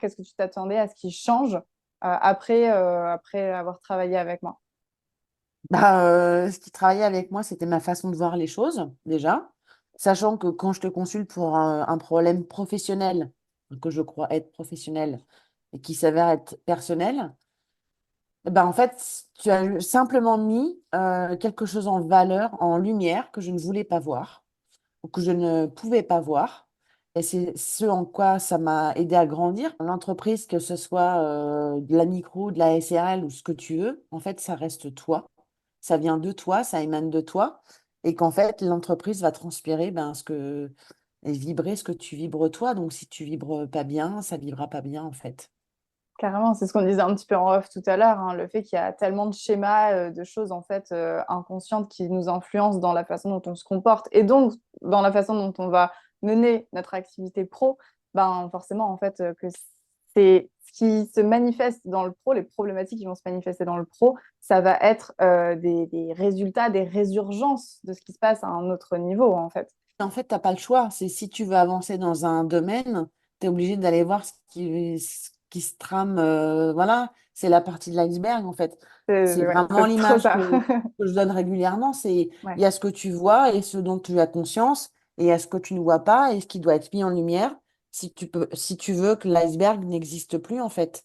Qu'est-ce que tu t'attendais à ce qui change après avoir travaillé avec moi? Ce qui travaillait avec moi, c'était ma façon de voir les choses, déjà. Sachant que quand je te consulte pour un problème professionnel, que je crois être professionnel, et qui s'avère être personnel, en fait, tu as simplement mis quelque chose en valeur, en lumière, que je ne voulais pas voir, ou que je ne pouvais pas voir. Et c'est ce en quoi ça m'a aidé à grandir. L'entreprise, que ce soit de la micro, de la SRL ou ce que tu veux, en fait, ça reste toi. Ça vient de toi, ça émane de toi. Et qu'en fait, l'entreprise va transpirer et vibrer ce que tu vibres toi. Donc, si tu vibres pas bien, ça vibrera pas bien, en fait. Carrément, c'est ce qu'on disait un petit peu en off tout à l'heure, hein, le fait qu'il y a tellement de schémas, de choses en fait inconscientes qui nous influencent dans la façon dont on se comporte et donc dans la façon dont on va mener notre activité pro, ben forcément en fait que c'est ce qui se manifeste dans le pro, les problématiques qui vont se manifester dans le pro, ça va être des résultats, des résurgences de ce qui se passe à un autre niveau en fait. En fait, tu n'as pas le choix. C'est si tu veux avancer dans un domaine, tu es obligé d'aller voir ce qui se trame. Voilà, c'est la partie de l'iceberg, en fait. C'est Ouais, vraiment c'est trop l'image ça. que je donne régulièrement. Il Ouais. y a ce que tu vois et ce dont tu as conscience, et il y a ce que tu ne vois pas et ce qui doit être mis en lumière si tu veux que l'iceberg n'existe plus, en fait.